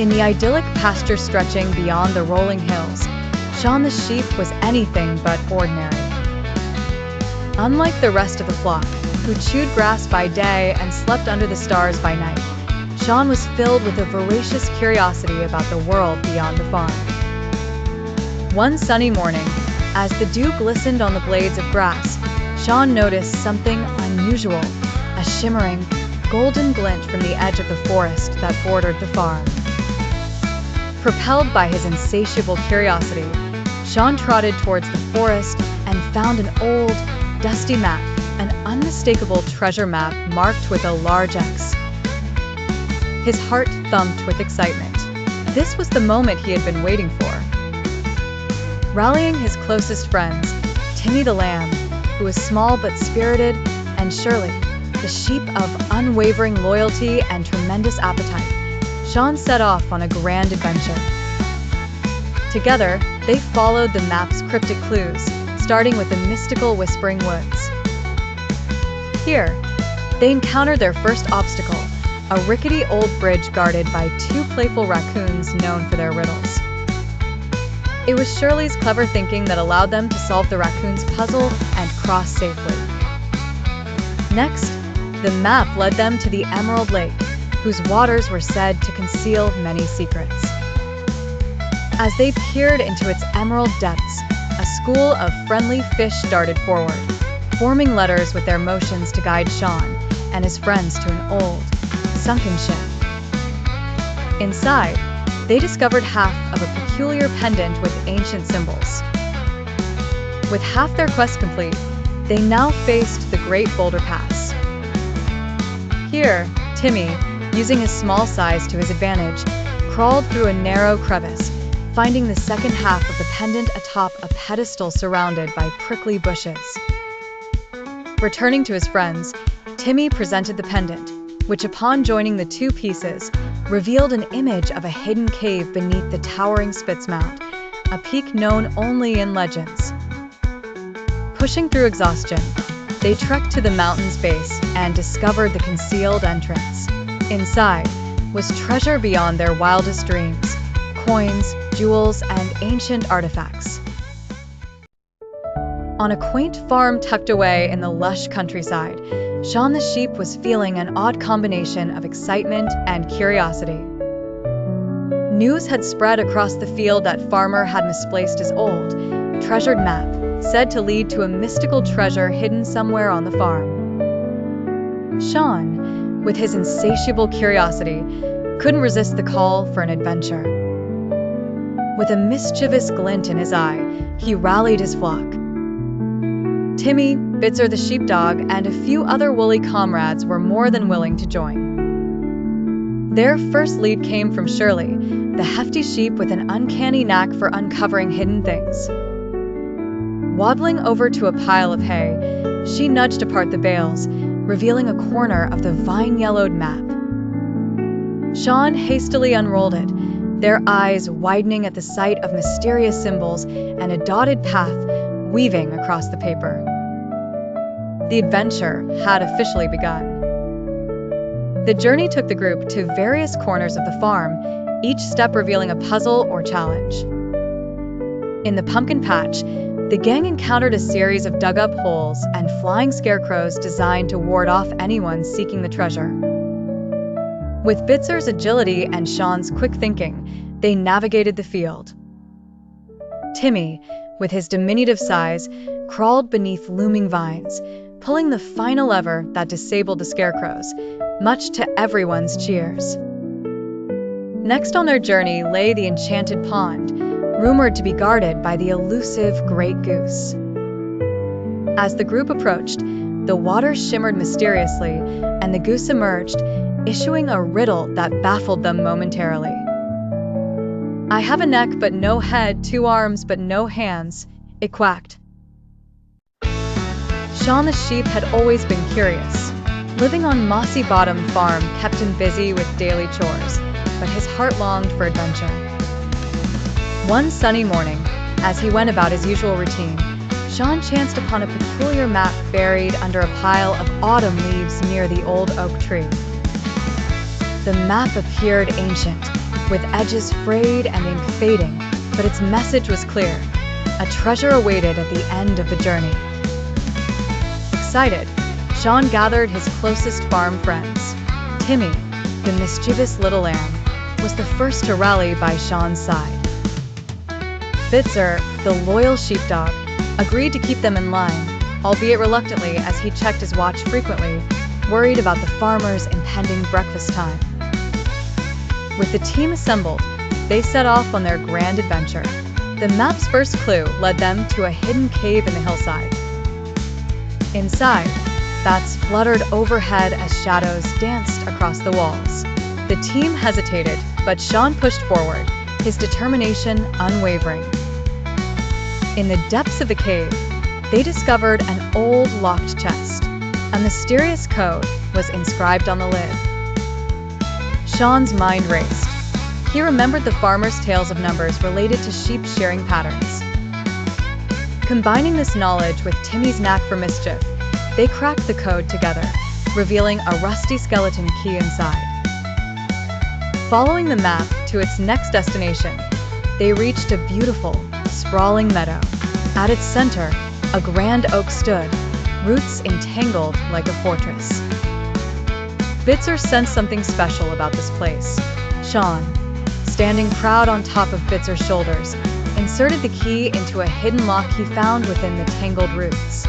In the idyllic pasture stretching beyond the rolling hills, Shaun the Sheep was anything but ordinary. Unlike the rest of the flock, who chewed grass by day and slept under the stars by night, Shaun was filled with a voracious curiosity about the world beyond the farm. One sunny morning, as the dew glistened on the blades of grass, Shaun noticed something unusual, a shimmering, golden glint from the edge of the forest that bordered the farm. Propelled by his insatiable curiosity, Shaun trotted towards the forest and found an old, dusty map, an unmistakable treasure map marked with a large X. His heart thumped with excitement. This was the moment he had been waiting for. Rallying his closest friends, Timmy the lamb, who was small but spirited, and Shirley, the sheep of unwavering loyalty and tremendous appetite, Shaun set off on a grand adventure. Together, they followed the map's cryptic clues, starting with the mystical Whispering Woods. Here, they encountered their first obstacle, a rickety old bridge guarded by two playful raccoons known for their riddles. It was Shirley's clever thinking that allowed them to solve the raccoons' puzzle and cross safely. Next, the map led them to the Emerald Lake, whose waters were said to conceal many secrets. As they peered into its emerald depths, a school of friendly fish darted forward, forming letters with their motions to guide Shaun and his friends to an old, sunken ship. Inside, they discovered half of a peculiar pendant with ancient symbols. With half their quest complete, they now faced the Great Boulder Pass. Here, Timmy, using his small size to his advantage, crawled through a narrow crevice, finding the second half of the pendant atop a pedestal surrounded by prickly bushes. Returning to his friends, Timmy presented the pendant, which upon joining the two pieces, revealed an image of a hidden cave beneath the towering Spitz Mount, a peak known only in legends. Pushing through exhaustion, they trekked to the mountain's base and discovered the concealed entrance. Inside was treasure beyond their wildest dreams, coins, jewels, and ancient artifacts. On a quaint farm tucked away in the lush countryside, Shaun the Sheep was feeling an odd combination of excitement and curiosity. News had spread across the field that farmer had misplaced his old, treasured map, said to lead to a mystical treasure hidden somewhere on the farm. Shaun, with his insatiable curiosity, couldn't resist the call for an adventure. With a mischievous glint in his eye, he rallied his flock. Timmy, Bitzer the sheepdog, and a few other woolly comrades were more than willing to join. Their first lead came from Shirley, the hefty sheep with an uncanny knack for uncovering hidden things. Waddling over to a pile of hay, she nudged apart the bales, revealing a corner of the vine-yellowed map. Shaun hastily unrolled it, their eyes widening at the sight of mysterious symbols and a dotted path weaving across the paper. The adventure had officially begun. The journey took the group to various corners of the farm, each step revealing a puzzle or challenge. In the pumpkin patch, the gang encountered a series of dug-up holes and flying scarecrows designed to ward off anyone seeking the treasure. With Bitzer's agility and Shaun's quick thinking, they navigated the field. Timmy, with his diminutive size, crawled beneath looming vines, pulling the final lever that disabled the scarecrows, much to everyone's cheers. Next on their journey lay the enchanted pond, rumored to be guarded by the elusive Great Goose. As the group approached, the water shimmered mysteriously, and the goose emerged, issuing a riddle that baffled them momentarily. "I have a neck but no head, 2 arms but no hands," it quacked. Shaun the Sheep had always been curious. Living on Mossy Bottom Farm kept him busy with daily chores, but his heart longed for adventure. One sunny morning, as he went about his usual routine, Shaun chanced upon a peculiar map buried under a pile of autumn leaves near the old oak tree. The map appeared ancient, with edges frayed and ink fading, but its message was clear. A treasure awaited at the end of the journey. Excited, Shaun gathered his closest farm friends. Timmy, the mischievous little lamb, was the first to rally by Shaun's side. Bitzer, the loyal sheepdog, agreed to keep them in line, albeit reluctantly as he checked his watch frequently, worried about the farmer's impending breakfast time. With the team assembled, they set off on their grand adventure. The map's first clue led them to a hidden cave in the hillside. Inside, bats fluttered overhead as shadows danced across the walls. The team hesitated, but Shaun pushed forward, his determination unwavering. In the depths of the cave, they discovered an old locked chest. A mysterious code was inscribed on the lid. Shaun's mind raced. He remembered the farmer's tales of numbers related to sheep shearing patterns. Combining this knowledge with Timmy's knack for mischief, they cracked the code together, revealing a rusty skeleton key inside. Following the map to its next destination, they reached a beautiful, sprawling meadow. At its center, a grand oak stood, roots entangled like a fortress. Bitzer sensed something special about this place. Shaun, standing proud on top of Bitzer's shoulders, inserted the key into a hidden lock he found within the tangled roots.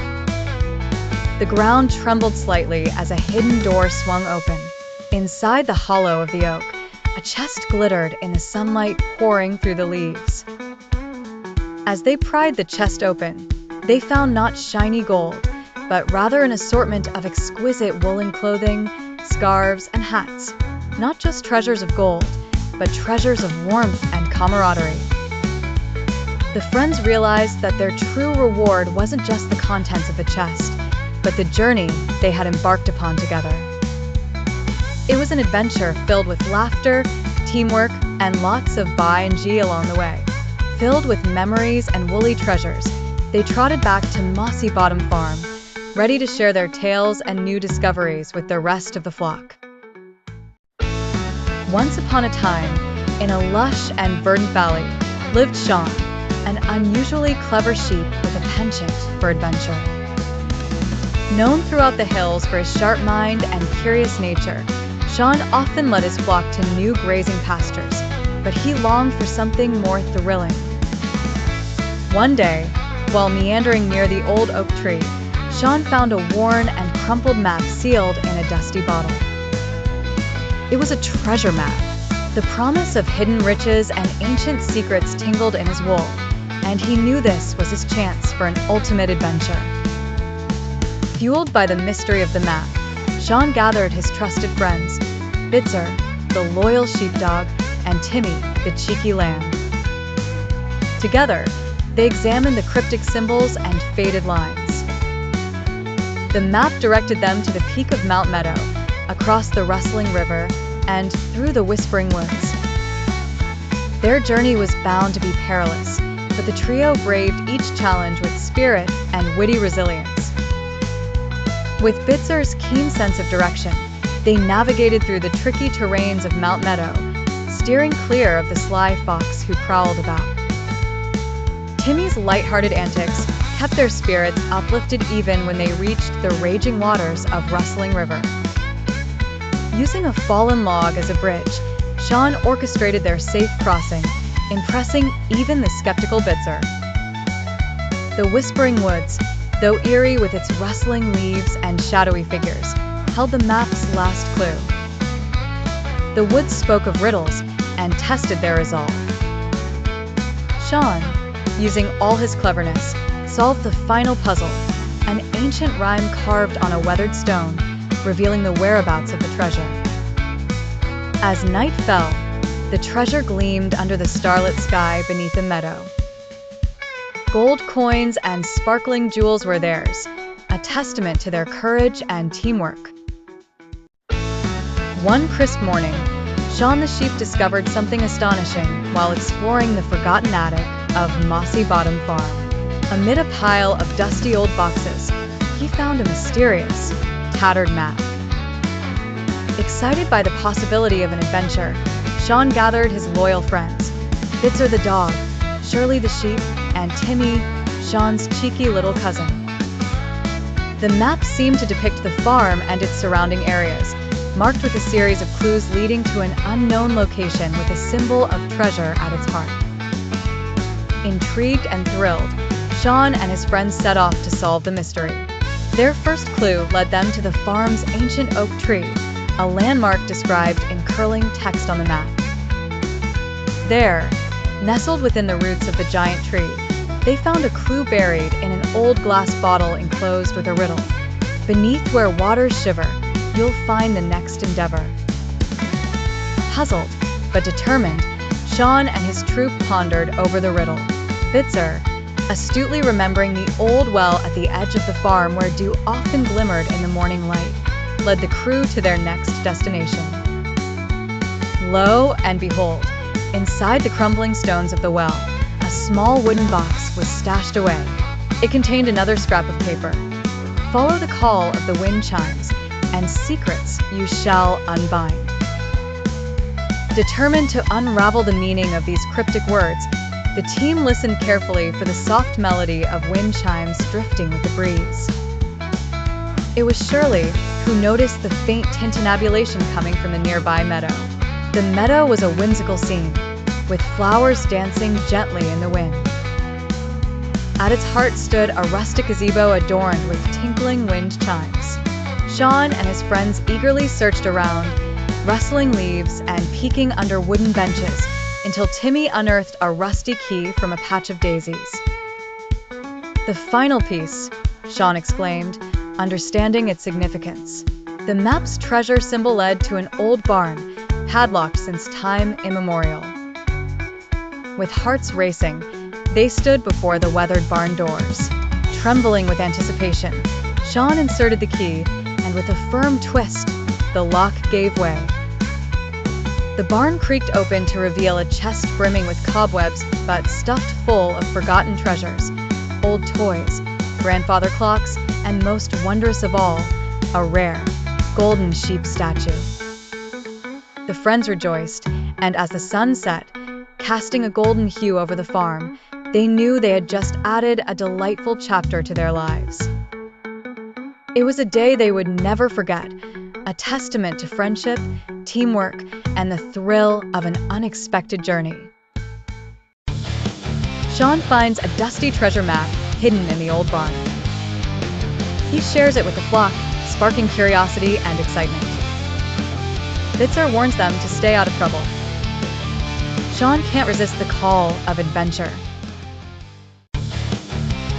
The ground trembled slightly as a hidden door swung open. Inside the hollow of the oak, a chest glittered in the sunlight pouring through the leaves. As they pried the chest open, they found not shiny gold, but rather an assortment of exquisite woolen clothing, scarves, and hats. Not just treasures of gold, but treasures of warmth and camaraderie. The friends realized that their true reward wasn't just the contents of the chest, but the journey they had embarked upon together. It was an adventure filled with laughter, teamwork, and lots of bye and gee along the way. Filled with memories and woolly treasures, they trotted back to Mossy Bottom Farm, ready to share their tales and new discoveries with the rest of the flock. Once upon a time, in a lush and verdant valley, lived Shaun, an unusually clever sheep with a penchant for adventure. Known throughout the hills for his sharp mind and curious nature, Shaun often led his flock to new grazing pastures, but he longed for something more thrilling. One day, while meandering near the old oak tree, Shaun found a worn and crumpled map sealed in a dusty bottle. It was a treasure map. The promise of hidden riches and ancient secrets tingled in his wool, and he knew this was his chance for an ultimate adventure. Fueled by the mystery of the map, Shaun gathered his trusted friends, Bitzer, the loyal sheepdog, and Timmy, the cheeky lamb. Together, they examined the cryptic symbols and faded lines. The map directed them to the peak of Mount Meadow, across the rustling river, and through the whispering woods. Their journey was bound to be perilous, but the trio braved each challenge with spirit and witty resilience. With Bitzer's keen sense of direction, they navigated through the tricky terrains of Mount Meadow, steering clear of the sly fox who prowled about. Timmy's lighthearted antics kept their spirits uplifted even when they reached the raging waters of Rustling River. Using a fallen log as a bridge, Shaun orchestrated their safe crossing, impressing even the skeptical Bitzer. The whispering woods, though eerie with its rustling leaves and shadowy figures, held the map's last clue. The woods spoke of riddles and tested their resolve. Shaun, using all his cleverness, solved the final puzzle, an ancient rhyme carved on a weathered stone, revealing the whereabouts of the treasure. As night fell, the treasure gleamed under the starlit sky beneath the meadow. Gold coins and sparkling jewels were theirs, a testament to their courage and teamwork. One crisp morning, Shaun the Sheep discovered something astonishing while exploring the forgotten attic of Mossy Bottom Farm. Amid a pile of dusty old boxes, he found a mysterious, tattered map. Excited by the possibility of an adventure, Shaun gathered his loyal friends, Bitzer the dog, Shirley the sheep, and Timmy, Shaun's cheeky little cousin. The map seemed to depict the farm and its surrounding areas, marked with a series of clues leading to an unknown location with a symbol of treasure at its heart. Intrigued and thrilled, Shaun and his friends set off to solve the mystery. Their first clue led them to the farm's ancient oak tree, a landmark described in curling text on the map. There, nestled within the roots of the giant tree, they found a clue buried in an old glass bottle enclosed with a riddle. Beneath where waters shiver, you'll find the next endeavor. Puzzled, but determined, Shaun and his troop pondered over the riddle. Bitzer, astutely remembering the old well at the edge of the farm where dew often glimmered in the morning light, led the crew to their next destination. Lo and behold, inside the crumbling stones of the well, a small wooden box was stashed away. It contained another scrap of paper. Follow the call of the wind chimes, and secrets you shall unbind. Determined to unravel the meaning of these cryptic words, the team listened carefully for the soft melody of wind chimes drifting with the breeze. It was Shirley who noticed the faint tintinnabulation coming from the nearby meadow. The meadow was a whimsical scene, with flowers dancing gently in the wind. At its heart stood a rustic gazebo adorned with tinkling wind chimes. Shaun and his friends eagerly searched around, rustling leaves and peeking under wooden benches, until Timmy unearthed a rusty key from a patch of daisies. "The final piece," Shaun exclaimed, understanding its significance. The map's treasure symbol led to an old barn, padlocked since time immemorial. With hearts racing, they stood before the weathered barn doors. Trembling with anticipation, Shaun inserted the key, and with a firm twist, the lock gave way. The barn creaked open to reveal a chest brimming with cobwebs but stuffed full of forgotten treasures, old toys, grandfather clocks, and most wondrous of all, a rare, golden sheep statue. The friends rejoiced, and as the sun set, casting a golden hue over the farm, they knew they had just added a delightful chapter to their lives. It was a day they would never forget, a testament to friendship, teamwork, and the thrill of an unexpected journey. Shaun finds a dusty treasure map hidden in the old barn. He shares it with the flock, sparking curiosity and excitement. Bitzer warns them to stay out of trouble. Shaun can't resist the call of adventure.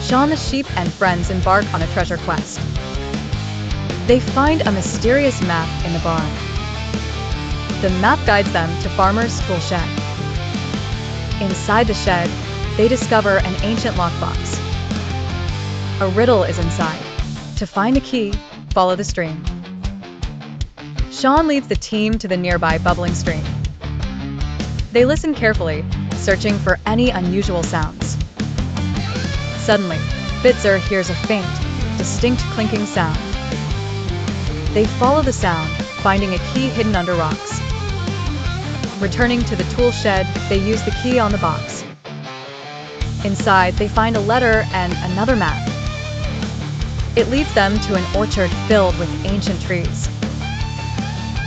Shaun the Sheep and friends embark on a treasure quest. They find a mysterious map in the barn. The map guides them to Farmer's tool shed. Inside the shed, they discover an ancient lockbox. A riddle is inside. To find a key, follow the stream. Shaun leads the team to the nearby bubbling stream. They listen carefully, searching for any unusual sounds. Suddenly, Bitzer hears a faint, distinct clinking sound. They follow the sound, finding a key hidden under rocks. Returning to the tool shed, they use the key on the box. Inside, they find a letter and another map. It leads them to an orchard filled with ancient trees.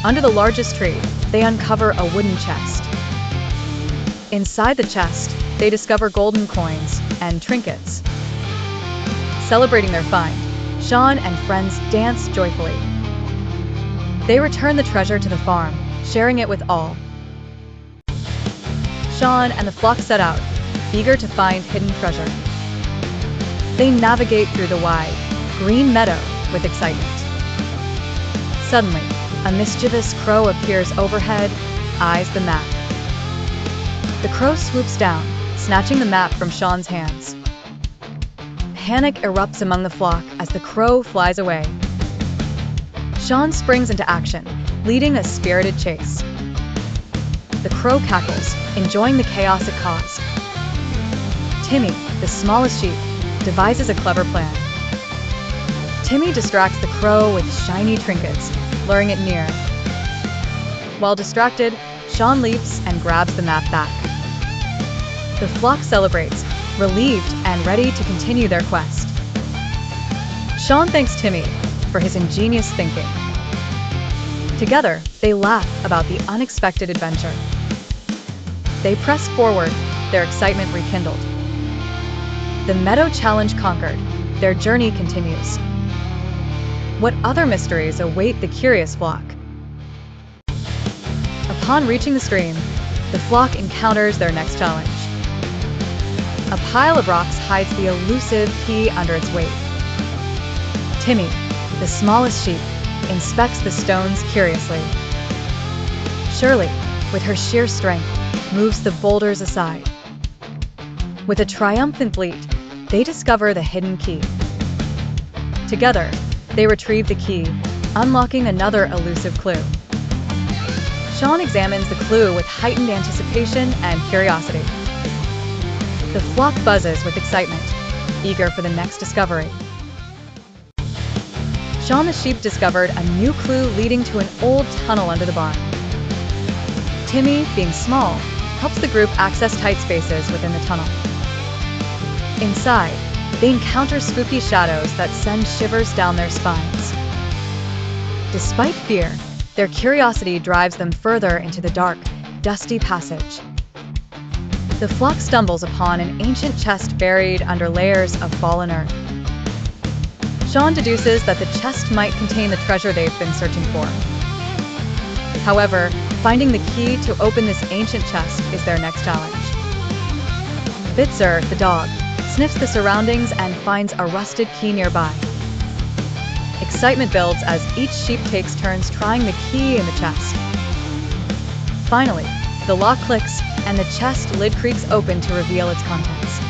Under the largest tree, they uncover a wooden chest. Inside the chest, they discover golden coins and trinkets. Celebrating their find, Shaun and friends dance joyfully. They return the treasure to the farm, sharing it with all. Shaun and the flock set out, eager to find hidden treasure. They navigate through the wide, green meadow with excitement. Suddenly, a mischievous crow appears overhead, eyes the map. The crow swoops down, snatching the map from Shaun's hands. Panic erupts among the flock as the crow flies away. Shaun springs into action, leading a spirited chase. The crow cackles, enjoying the chaos it caused. Timmy, the smallest sheep, devises a clever plan. Timmy distracts the crow with shiny trinkets, luring it near. While distracted, Shaun leaps and grabs the map back. The flock celebrates, relieved and ready to continue their quest. Shaun thanks Timmy for his ingenious thinking. Together, they laugh about the unexpected adventure. They press forward, their excitement rekindled. The meadow challenge conquered, their journey continues. What other mysteries await the curious flock? Upon reaching the stream, the flock encounters their next challenge. A pile of rocks hides the elusive key under its weight. Timmy, the smallest sheep, inspects the stones curiously. Shirley, with her sheer strength, moves the boulders aside. With a triumphant leap, they discover the hidden key. Together, they retrieve the key, unlocking another elusive clue. Shaun examines the clue with heightened anticipation and curiosity. The flock buzzes with excitement, eager for the next discovery. Shaun the Sheep discovered a new clue leading to an old tunnel under the barn. Timmy, being small, helps the group access tight spaces within the tunnel. Inside, they encounter spooky shadows that send shivers down their spines. Despite fear, their curiosity drives them further into the dark, dusty passage. The flock stumbles upon an ancient chest buried under layers of fallen earth. Shaun deduces that the chest might contain the treasure they've been searching for. However, finding the key to open this ancient chest is their next challenge. Bitzer, the dog, sniffs the surroundings and finds a rusted key nearby. Excitement builds as each sheep takes turns trying the key in the chest. Finally, the lock clicks and the chest lid creaks open to reveal its contents.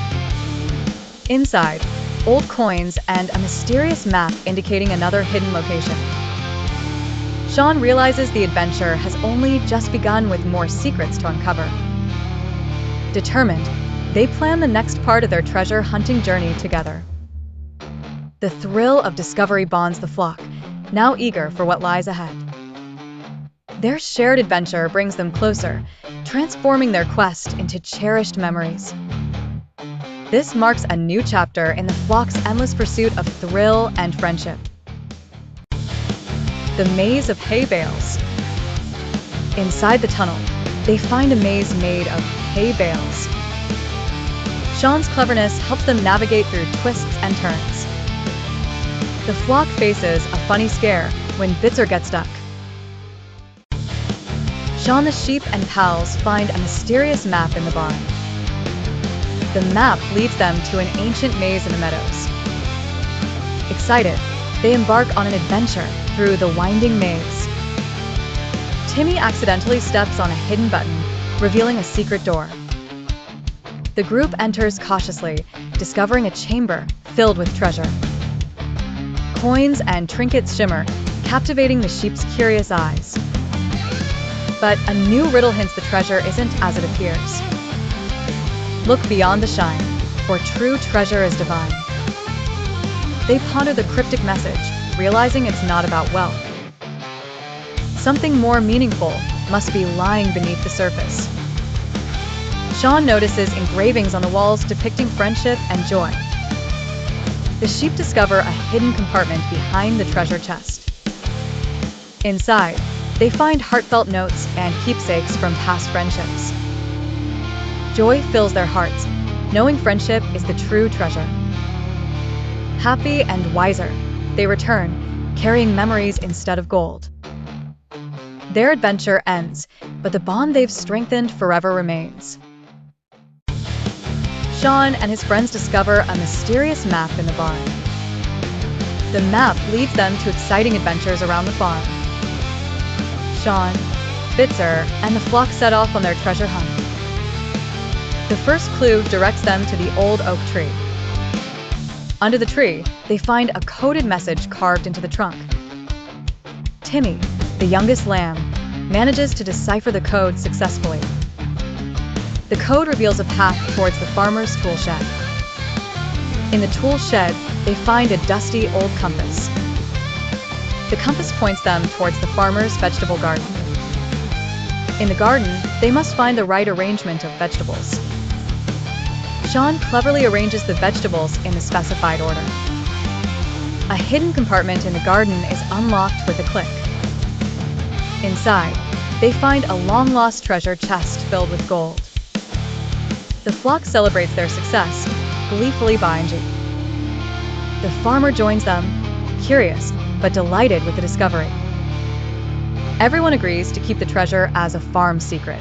Inside, old coins and a mysterious map indicating another hidden location. Shaun realizes the adventure has only just begun with more secrets to uncover. Determined, they plan the next part of their treasure hunting journey together. The thrill of discovery bonds the flock, now eager for what lies ahead. Their shared adventure brings them closer, transforming their quest into cherished memories. This marks a new chapter in the flock's endless pursuit of thrill and friendship. The maze of hay bales. Inside the tunnel, they find a maze made of hay bales. Shaun's cleverness helps them navigate through twists and turns. The flock faces a funny scare when Bitzer gets stuck. Shaun the Sheep and pals find a mysterious map in the barn. The map leads them to an ancient maze in the meadows. Excited, they embark on an adventure through the winding maze. Timmy accidentally steps on a hidden button, revealing a secret door. The group enters cautiously, discovering a chamber filled with treasure. Coins and trinkets shimmer, captivating the sheep's curious eyes. But a new riddle hints the treasure isn't as it appears. Look beyond the shine, for true treasure is divine. They ponder the cryptic message, realizing it's not about wealth. Something more meaningful must be lying beneath the surface. Shaun notices engravings on the walls depicting friendship and joy. The sheep discover a hidden compartment behind the treasure chest. Inside, they find heartfelt notes and keepsakes from past friendships. Joy fills their hearts, knowing friendship is the true treasure. Happy and wiser, they return, carrying memories instead of gold. Their adventure ends, but the bond they've strengthened forever remains. Shaun and his friends discover a mysterious map in the barn. The map leads them to exciting adventures around the farm. Shaun, Bitzer, and the flock set off on their treasure hunt. The first clue directs them to the old oak tree. Under the tree, they find a coded message carved into the trunk. Timmy, the youngest lamb, manages to decipher the code successfully. The code reveals a path towards the farmer's tool shed. In the tool shed, they find a dusty old compass. The compass points them towards the farmer's vegetable garden. In the garden, they must find the right arrangement of vegetables. Shaun cleverly arranges the vegetables in the specified order. A hidden compartment in the garden is unlocked with a click. Inside, they find a long-lost treasure chest filled with gold. The flock celebrates their success, gleefully buying. The farmer joins them, curious but delighted with the discovery. Everyone agrees to keep the treasure as a farm secret.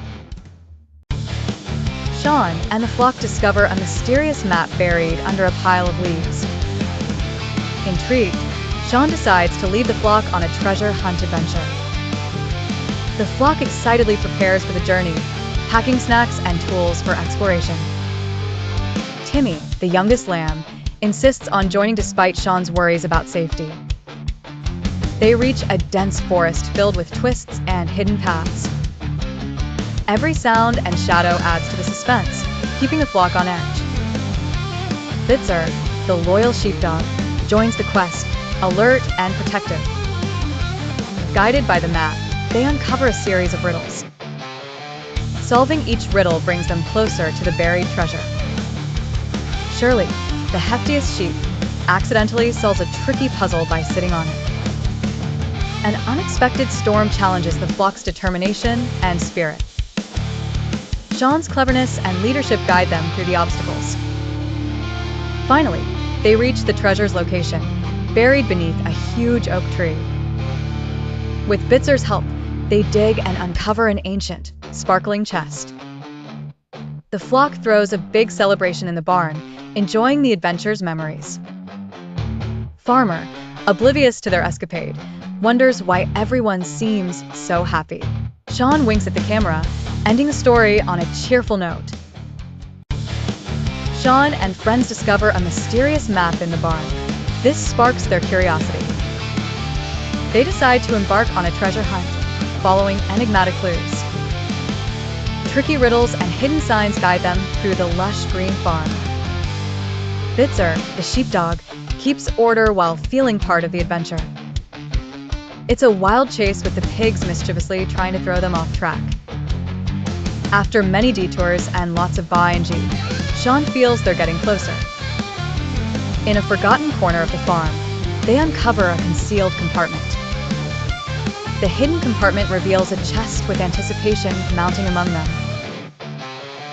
Shaun and the flock discover a mysterious map buried under a pile of leaves. Intrigued, Shaun decides to lead the flock on a treasure hunt adventure. The flock excitedly prepares for the journey, packing snacks and tools for exploration. Timmy, the youngest lamb, insists on joining despite Shaun's worries about safety. They reach a dense forest filled with twists and hidden paths. Every sound and shadow adds to the suspense, keeping the flock on edge. Bitzer, the loyal sheepdog, joins the quest, alert and protective. Guided by the map, they uncover a series of riddles. Solving each riddle brings them closer to the buried treasure. Shirley, the heftiest sheep, accidentally solves a tricky puzzle by sitting on it. An unexpected storm challenges the flock's determination and spirit. Shaun's cleverness and leadership guide them through the obstacles. Finally, they reach the treasure's location, buried beneath a huge oak tree. With Bitzer's help, they dig and uncover an ancient, sparkling chest. The flock throws a big celebration in the barn, enjoying the adventure's memories. Farmer, oblivious to their escapade, wonders why everyone seems so happy. Shaun winks at the camera, ending the story on a cheerful note. Shaun and friends discover a mysterious map in the barn. This sparks their curiosity. They decide to embark on a treasure hunt, following enigmatic clues. Tricky riddles and hidden signs guide them through the lush green farm. Bitzer, the sheepdog, keeps order while feeling part of the adventure. It's a wild chase with the pigs mischievously trying to throw them off track. After many detours and lots of buying, Shaun feels they're getting closer. In a forgotten corner of the farm, they uncover a concealed compartment. The hidden compartment reveals a chest with anticipation mounting among them.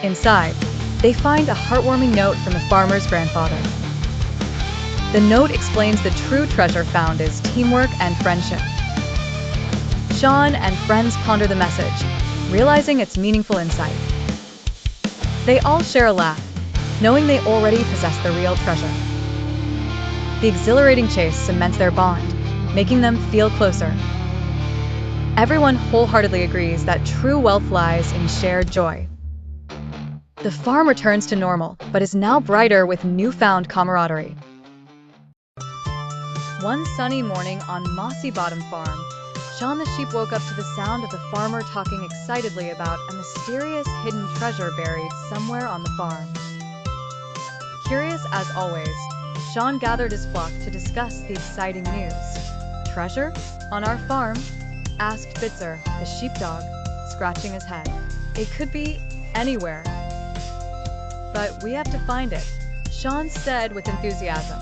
Inside, they find a heartwarming note from the farmer's grandfather. The note explains the true treasure found is teamwork and friendship. Shaun and friends ponder the message, realizing its meaningful insight. They all share a laugh, knowing they already possess the real treasure. The exhilarating chase cements their bond, making them feel closer. Everyone wholeheartedly agrees that true wealth lies in shared joy. The farm returns to normal, but is now brighter with newfound camaraderie. One sunny morning on Mossy Bottom Farm, Shaun the Sheep woke up to the sound of the farmer talking excitedly about a mysterious hidden treasure buried somewhere on the farm. Curious as always, Shaun gathered his flock to discuss the exciting news. "Treasure? On our farm?" asked Bitzer, the sheepdog, scratching his head. "It could be anywhere. But we have to find it," Shaun said with enthusiasm.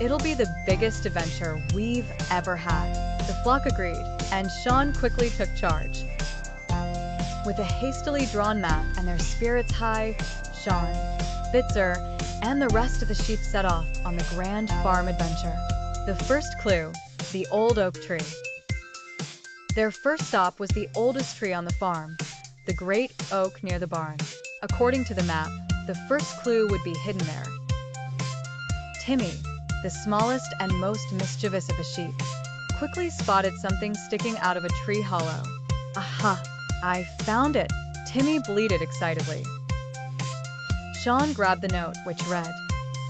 "It'll be the biggest adventure we've ever had." The flock agreed, and Shaun quickly took charge. With a hastily drawn map and their spirits high, Shaun, Bitzer, and the rest of the sheep set off on the grand farm adventure. The first clue, the old oak tree. Their first stop was the oldest tree on the farm, the great oak near the barn. According to the map, the first clue would be hidden there. Timmy, the smallest and most mischievous of the sheep, quickly spotted something sticking out of a tree hollow. "Aha! I found it!" Timmy bleated excitedly. Shaun grabbed the note, which read,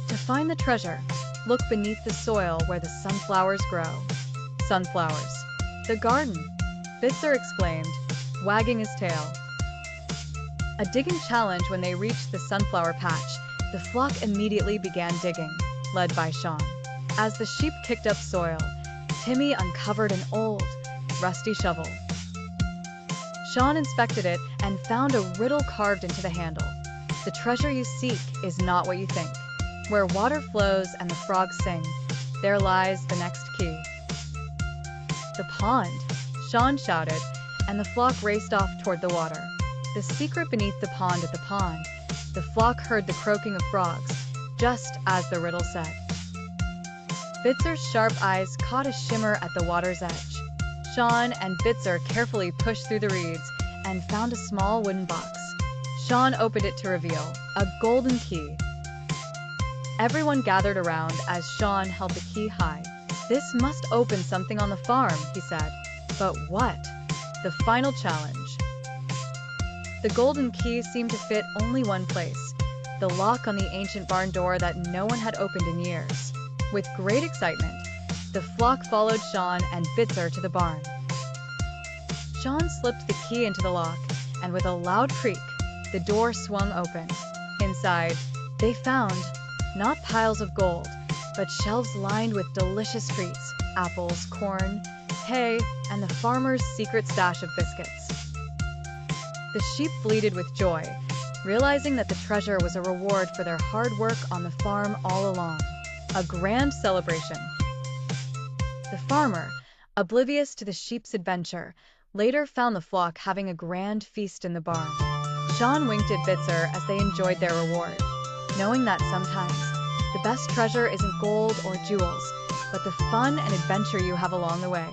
"To find the treasure, look beneath the soil where the sunflowers grow." Sunflowers. "The garden," Bitzer exclaimed, wagging his tail. A digging challenge. When they reached the sunflower patch, the flock immediately began digging, led by Shaun. As the sheep kicked up soil, Timmy uncovered an old, rusty shovel. Shaun inspected it and found a riddle carved into the handle. The treasure you seek is not what you think. Where water flows and the frogs sing, there lies the next key. The pond, Shaun shouted, and the flock raced off toward the water. The secret beneath the pond at the pond. The flock heard the croaking of frogs, just as the riddle said. Bitzer's sharp eyes caught a shimmer at the water's edge. Shaun and Bitzer carefully pushed through the reeds and found a small wooden box. Shaun opened it to reveal a golden key. Everyone gathered around as Shaun held the key high. "This must open something on the farm," he said. "But what?" The final challenge. The golden key seemed to fit only one place, the lock on the ancient barn door that no one had opened in years. With great excitement, the flock followed Shaun and Bitzer to the barn. Shaun slipped the key into the lock, and with a loud creak, the door swung open. Inside, they found not piles of gold, but shelves lined with delicious treats, apples, corn, hay, and the farmer's secret stash of biscuits. The sheep bleated with joy, realizing that the treasure was a reward for their hard work on the farm all along. A grand celebration. The farmer, oblivious to the sheep's adventure, later found the flock having a grand feast in the barn. Shaun winked at Bitzer as they enjoyed their reward, knowing that sometimes the best treasure isn't gold or jewels, but the fun and adventure you have along the way.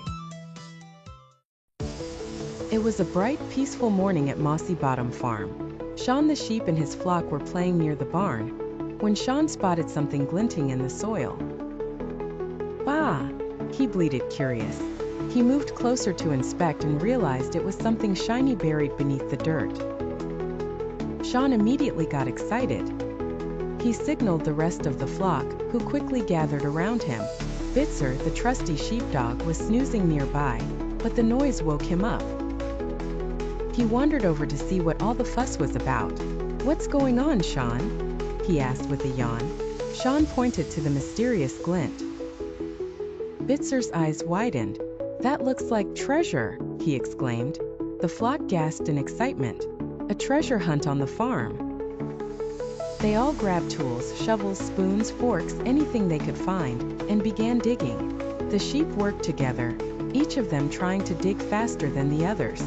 It was a bright, peaceful morning at Mossy Bottom Farm. Shaun the sheep and his flock were playing near the barn when Shaun spotted something glinting in the soil. "Bah!" he bleated, curious. He moved closer to inspect and realized it was something shiny buried beneath the dirt. Shaun immediately got excited. He signaled the rest of the flock, who quickly gathered around him. Bitzer, the trusty sheepdog, was snoozing nearby, but the noise woke him up. He wandered over to see what all the fuss was about. "What's going on, Shaun?" he asked with a yawn. Shaun pointed to the mysterious glint. Bitzer's eyes widened. "That looks like treasure," he exclaimed. The flock gasped in excitement. A treasure hunt on the farm. They all grabbed tools, shovels, spoons, forks, anything they could find, and began digging. The sheep worked together, each of them trying to dig faster than the others.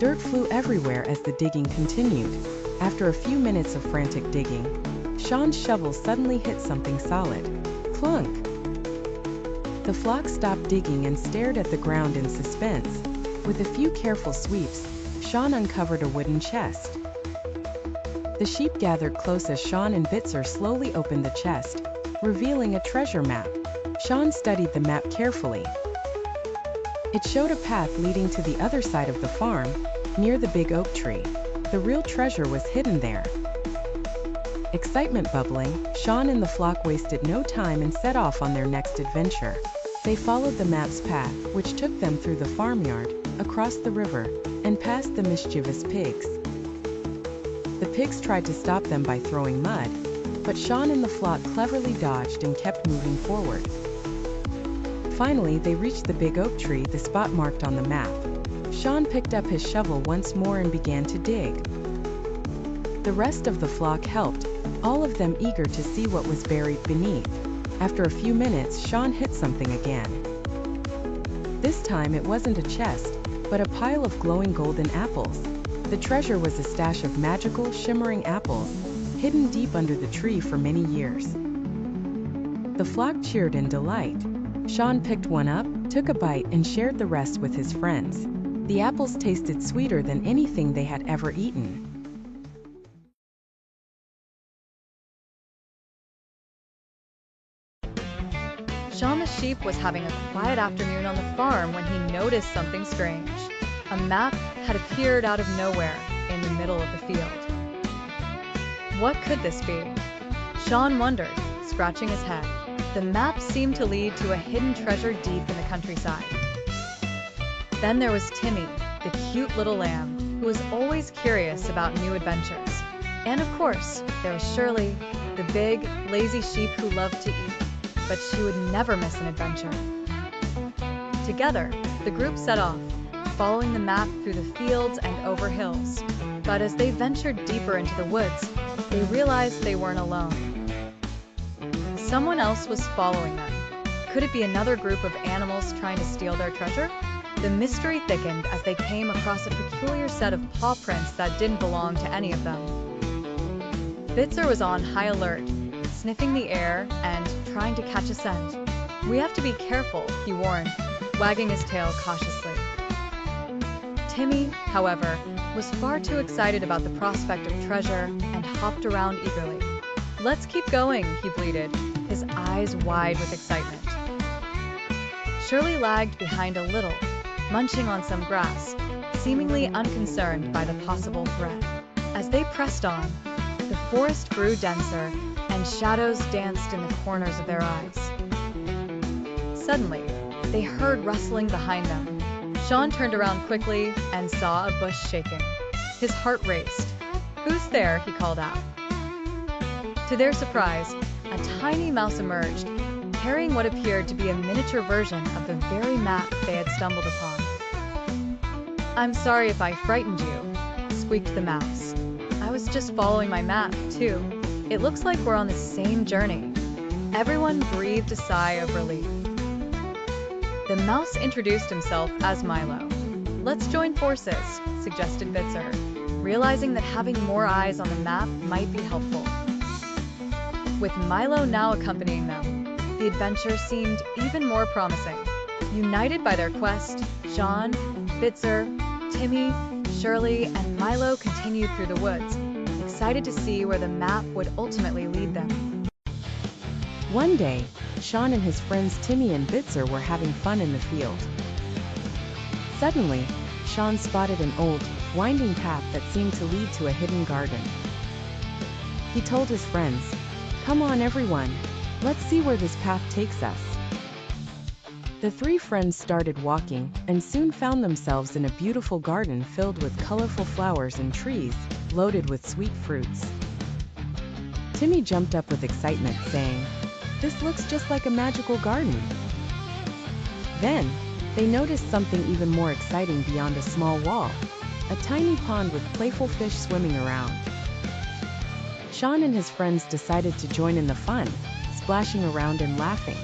Dirt flew everywhere as the digging continued. After a few minutes of frantic digging, Shaun's shovel suddenly hit something solid. Clunk! The flock stopped digging and stared at the ground in suspense. With a few careful sweeps, Shaun uncovered a wooden chest. The sheep gathered close as Shaun and Bitzer slowly opened the chest, revealing a treasure map. Shaun studied the map carefully. It showed a path leading to the other side of the farm, near the big oak tree. The real treasure was hidden there. Excitement bubbling, Shaun and the flock wasted no time and set off on their next adventure. They followed the map's path, which took them through the farmyard, across the river, and past the mischievous pigs. The pigs tried to stop them by throwing mud, but Shaun and the flock cleverly dodged and kept moving forward. Finally, they reached the big oak tree, the spot marked on the map. Shaun picked up his shovel once more and began to dig. The rest of the flock helped, all of them eager to see what was buried beneath. After a few minutes, Shaun hit something again. This time it wasn't a chest, but a pile of glowing golden apples. The treasure was a stash of magical, shimmering apples, hidden deep under the tree for many years. The flock cheered in delight. Shaun picked one up, took a bite, and shared the rest with his friends. The apples tasted sweeter than anything they had ever eaten. Shaun the sheep was having a quiet afternoon on the farm when he noticed something strange. A map had appeared out of nowhere in the middle of the field. What could this be? Shaun wondered, scratching his head. The map seemed to lead to a hidden treasure deep in the countryside. Then there was Timmy, the cute little lamb, who was always curious about new adventures. And of course, there was Shirley, the big, lazy sheep who loved to eat, but she would never miss an adventure. Together, the group set off, following the map through the fields and over hills. But as they ventured deeper into the woods, they realized they weren't alone. Someone else was following them. Could it be another group of animals trying to steal their treasure? The mystery thickened as they came across a peculiar set of paw prints that didn't belong to any of them. Bitzer was on high alert, sniffing the air and trying to catch a scent. "We have to be careful," he warned, wagging his tail cautiously. Timmy, however, was far too excited about the prospect of treasure and hopped around eagerly. "Let's keep going," he bleated, his eyes wide with excitement. Shirley lagged behind a little, munching on some grass, seemingly unconcerned by the possible threat. As they pressed on, the forest grew denser and shadows danced in the corners of their eyes. Suddenly, they heard rustling behind them. Shaun turned around quickly and saw a bush shaking. His heart raced. "Who's there?" he called out. To their surprise, a tiny mouse emerged, carrying what appeared to be a miniature version of the very map they had stumbled upon. "I'm sorry if I frightened you," squeaked the mouse. "I was just following my map, too. It looks like we're on the same journey." Everyone breathed a sigh of relief. The mouse introduced himself as Milo. "Let's join forces," suggested Bitzer, realizing that having more eyes on the map might be helpful. With Milo now accompanying them, the adventure seemed even more promising. United by their quest, Shaun, Bitzer, Timmy, Shirley, and Milo continued through the woods, excited to see where the map would ultimately lead them. One day, Shaun and his friends Timmy and Bitzer were having fun in the field. Suddenly, Shaun spotted an old, winding path that seemed to lead to a hidden garden. He told his friends, "Come on everyone, let's see where this path takes us." The three friends started walking and soon found themselves in a beautiful garden filled with colorful flowers and trees, loaded with sweet fruits. Timmy jumped up with excitement, saying, "This looks just like a magical garden." Then, they noticed something even more exciting beyond a small wall, a tiny pond with playful fish swimming around. Shaun and his friends decided to join in the fun, splashing around and laughing.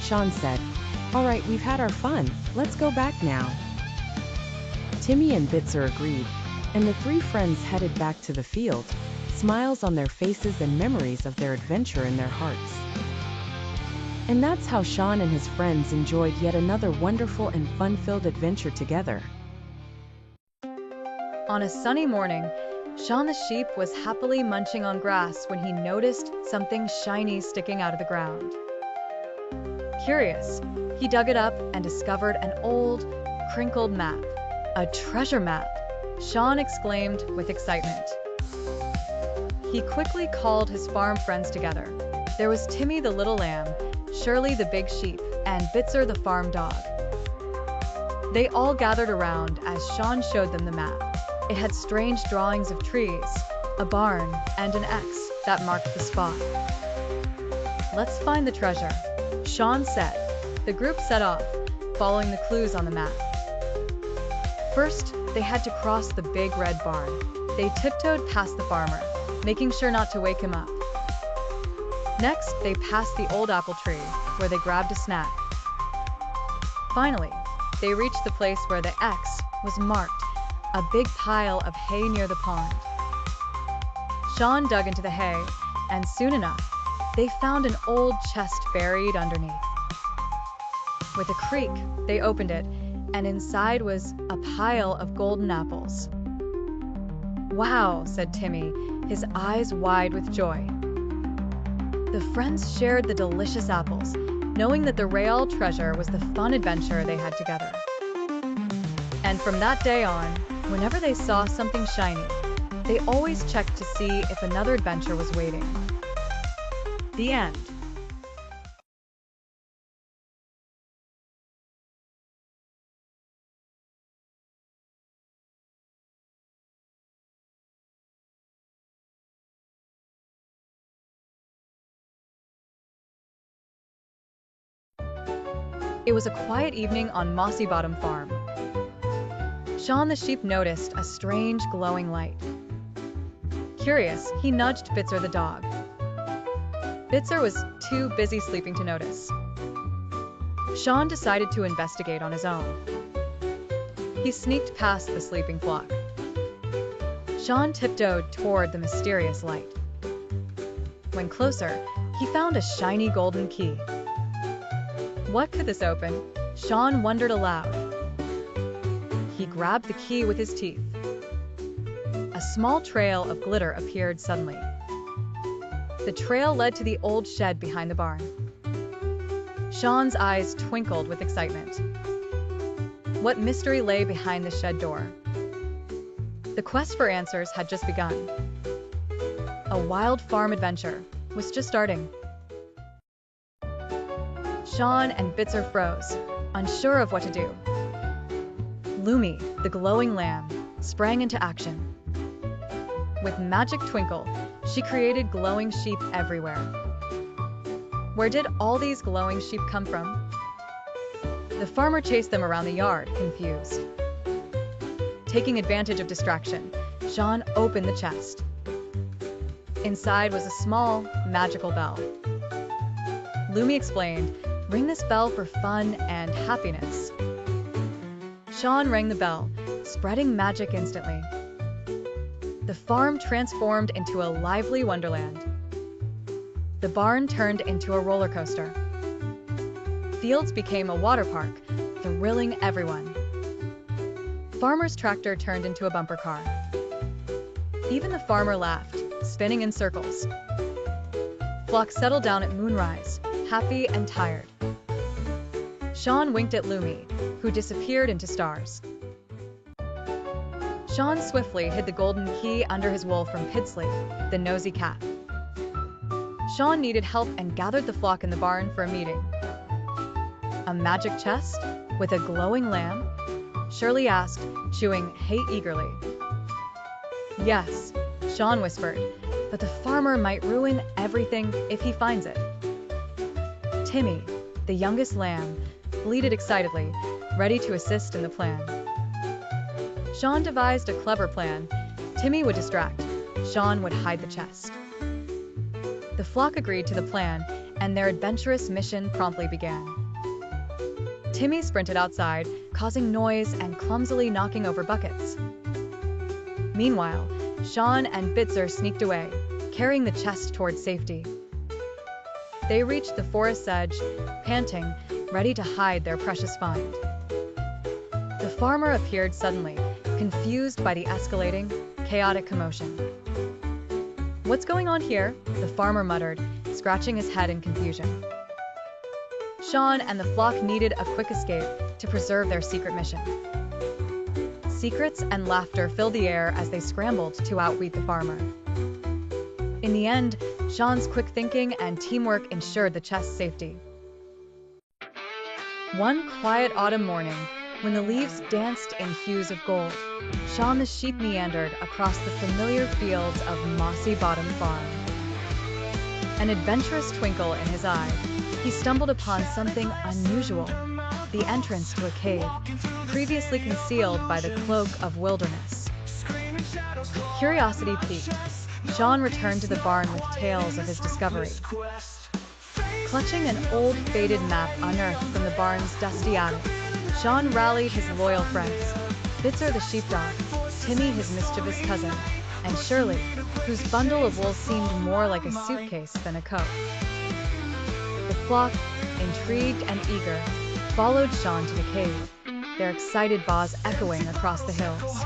Shaun said, "All right, we've had our fun, let's go back now." Timmy and Bitzer agreed, and the three friends headed back to the field, smiles on their faces and memories of their adventure in their hearts. And that's how Shaun and his friends enjoyed yet another wonderful and fun-filled adventure together. On a sunny morning, Shaun the Sheep was happily munching on grass when he noticed something shiny sticking out of the ground. Curious, he dug it up and discovered an old, crinkled map. "A treasure map!" Shaun exclaimed with excitement. He quickly called his farm friends together. There was Timmy the little lamb, Shirley the big sheep, and Bitzer the farm dog. They all gathered around as Shaun showed them the map. It had strange drawings of trees, a barn, and an X that marked the spot. "Let's find the treasure," Shaun said. The group set off, following the clues on the map. First, they had to cross the big red barn. They tiptoed past the farmer, making sure not to wake him up. Next, they passed the old apple tree, where they grabbed a snack. Finally, they reached the place where the X was marked, a big pile of hay near the pond. Shaun dug into the hay, and soon enough, they found an old chest buried underneath. With a creak, they opened it, and inside was a pile of golden apples. "Wow," said Timmy, his eyes wide with joy. The friends shared the delicious apples, knowing that the real treasure was the fun adventure they had together. And from that day on, whenever they saw something shiny, they always checked to see if another adventure was waiting. The end. It was a quiet evening on Mossy Bottom Farm. Shaun the sheep noticed a strange glowing light. Curious, he nudged Bitzer the dog. Bitzer was too busy sleeping to notice. Shaun decided to investigate on his own. He sneaked past the sleeping flock. Shaun tiptoed toward the mysterious light. When closer, he found a shiny golden key. What could this open? Shaun wondered aloud. He grabbed the key with his teeth. A small trail of glitter appeared suddenly. The trail led to the old shed behind the barn. Shaun's eyes twinkled with excitement. What mystery lay behind the shed door? The quest for answers had just begun. A wild farm adventure was just starting. Shaun and Bitzer froze, unsure of what to do. Lumi, the glowing lamb, sprang into action. With magic twinkle, she created glowing sheep everywhere. Where did all these glowing sheep come from? The farmer chased them around the yard, confused. Taking advantage of distraction, Shaun opened the chest. Inside was a small, magical bell. Lumi explained, "Ring this bell for fun and happiness." Shaun rang the bell, spreading magic instantly. The farm transformed into a lively wonderland. The barn turned into a roller coaster. Fields became a water park, thrilling everyone. Farmer's tractor turned into a bumper car. Even the farmer laughed, spinning in circles. Flock settled down at moonrise, happy and tired. Shaun winked at Lumi, who disappeared into stars. Shaun swiftly hid the golden key under his wool from Pidsley, the nosy cat. Shaun needed help and gathered the flock in the barn for a meeting. "A magic chest? With a glowing lamb?" Shirley asked, chewing hay eagerly. "Yes," Shaun whispered, "but the farmer might ruin everything if he finds it." Timmy, the youngest lamb, bleated excitedly, ready to assist in the plan. Shaun devised a clever plan. Timmy would distract. Shaun would hide the chest. The flock agreed to the plan, and their adventurous mission promptly began. Timmy sprinted outside, causing noise and clumsily knocking over buckets. Meanwhile, Shaun and Bitzer sneaked away, carrying the chest toward safety. They reached the forest's edge, panting, ready to hide their precious find. The farmer appeared suddenly, confused by the escalating, chaotic commotion. "What's going on here?" the farmer muttered, scratching his head in confusion. Shaun and the flock needed a quick escape to preserve their secret mission. Secrets and laughter filled the air as they scrambled to outwit the farmer. In the end, Shaun's quick thinking and teamwork ensured the chest's safety. One quiet autumn morning, when the leaves danced in hues of gold, Shaun the sheep meandered across the familiar fields of Mossy Bottom Farm. An adventurous twinkle in his eye, he stumbled upon something unusual, the entrance to a cave, previously concealed by the cloak of wilderness. Curiosity piqued, Shaun returned to the barn with tales of his discovery. Clutching an old faded map unearthed from the barn's dusty attic, Shaun rallied his loyal friends, Bitzer the sheepdog, Timmy his mischievous cousin, and Shirley, whose bundle of wool seemed more like a suitcase than a coat. The flock, intrigued and eager, followed Shaun to the cave, their excited baws echoing across the hills.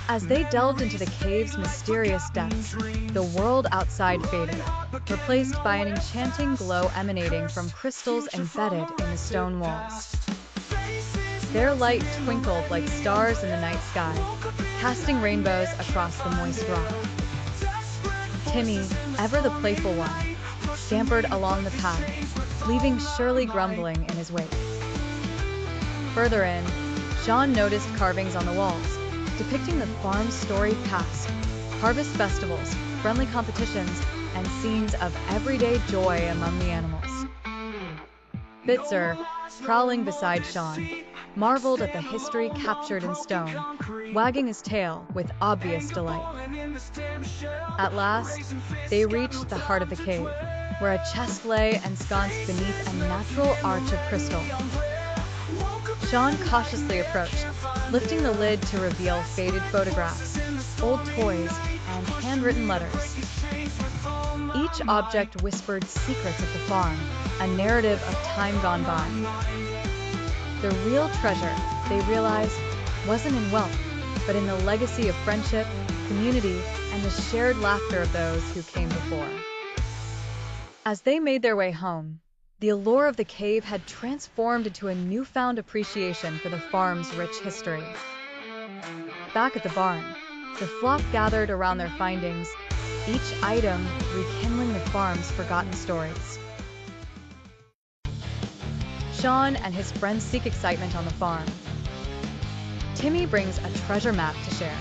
As they delved into the cave's mysterious depths, the world outside faded, replaced by an enchanting glow emanating from crystals embedded in the stone walls. Their light twinkled like stars in the night sky, casting rainbows across the moist rock. Timmy, ever the playful one, scampered along the path, leaving Shirley grumbling in his wake. Further in, Shaun noticed carvings on the walls, depicting the farm's storied past, harvest festivals, friendly competitions, and scenes of everyday joy among the animals. Bitzer, prowling beside Shaun, marveled at the history captured in stone, wagging his tail with obvious delight. At last, they reached the heart of the cave, where a chest lay ensconced beneath a natural arch of crystal. Shaun cautiously approached, lifting the lid to reveal faded photographs, old toys, and handwritten letters. Each object whispered secrets of the farm, a narrative of time gone by. The real treasure, they realized, wasn't in wealth, but in the legacy of friendship, community, and the shared laughter of those who came before. As they made their way home, the allure of the cave had transformed into a newfound appreciation for the farm's rich history. Back at the barn, the flock gathered around their findings, each item rekindling the farm's forgotten stories. Shaun and his friends seek excitement on the farm. Timmy brings a treasure map to share.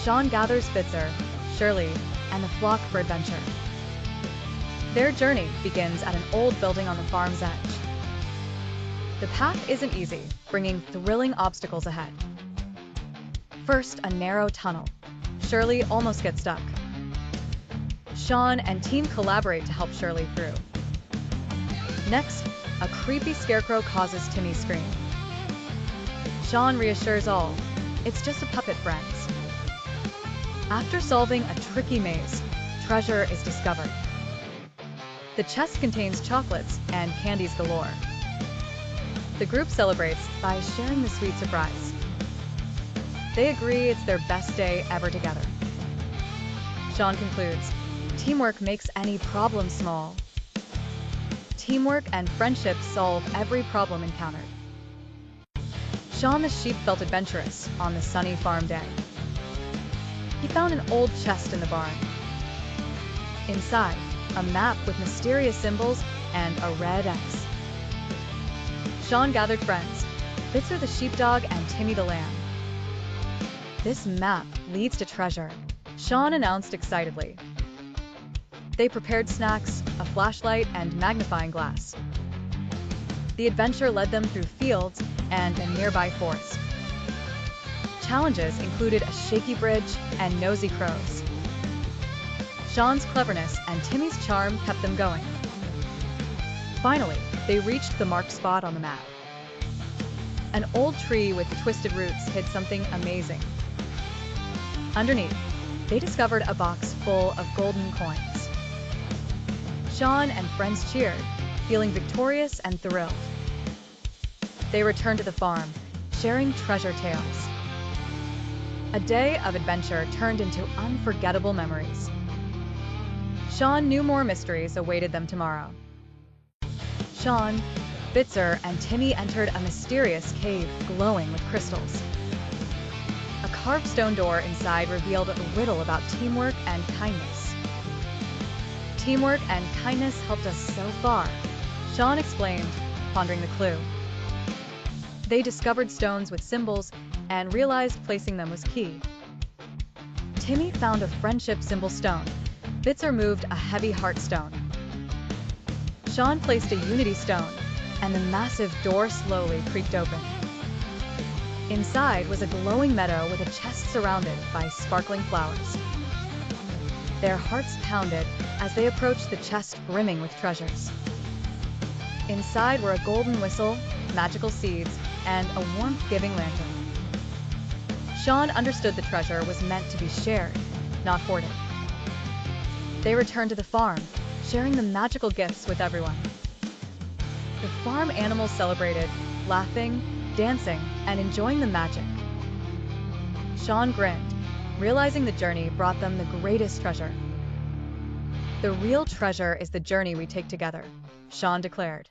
Shaun gathers Bitzer, Shirley, and the flock for adventure. Their journey begins at an old building on the farm's edge. The path isn't easy, bringing thrilling obstacles ahead. First, a narrow tunnel. Shirley almost gets stuck. Shaun and team collaborate to help Shirley through. Next, a creepy scarecrow causes Timmy to scream. Shaun reassures all, it's just a puppet, friends. After solving a tricky maze, treasure is discovered. The chest contains chocolates and candies galore. The group celebrates by sharing the sweet surprise. They agree it's their best day ever together. Shaun concludes, teamwork makes any problem small. Teamwork and friendship solve every problem encountered. Shaun the Sheep felt adventurous on the sunny farm day. He found an old chest in the barn. Inside, a map with mysterious symbols and a red X. Shaun gathered friends, Bitzer the sheepdog and Timmy the lamb. This map leads to treasure, Shaun announced excitedly. They prepared snacks, a flashlight, and magnifying glass. The adventure led them through fields and a nearby forest. Challenges included a shaky bridge and nosy crows. Shaun's cleverness and Timmy's charm kept them going. Finally, they reached the marked spot on the map. An old tree with twisted roots hid something amazing. Underneath, they discovered a box full of golden coins. Shaun and friends cheered, feeling victorious and thrilled. They returned to the farm, sharing treasure tales. A day of adventure turned into unforgettable memories. Shaun knew more mysteries awaited them tomorrow. Shaun, Bitzer, and Timmy entered a mysterious cave glowing with crystals. A carved stone door inside revealed a riddle about teamwork and kindness. Teamwork and kindness helped us so far, Shaun explained, pondering the clue. They discovered stones with symbols and realized placing them was key. Timmy found a friendship symbol stone. Bitzer moved a heavy heart stone. Shaun placed a unity stone, and the massive door slowly creaked open. Inside was a glowing meadow with a chest surrounded by sparkling flowers. Their hearts pounded as they approached the chest brimming with treasures. Inside were a golden whistle, magical seeds, and a warmth-giving lantern. Shaun understood the treasure was meant to be shared, not hoarded. They returned to the farm, sharing the magical gifts with everyone. The farm animals celebrated, laughing, dancing, and enjoying the magic. Shaun grinned, realizing the journey brought them the greatest treasure. The real treasure is the journey we take together, Shaun declared.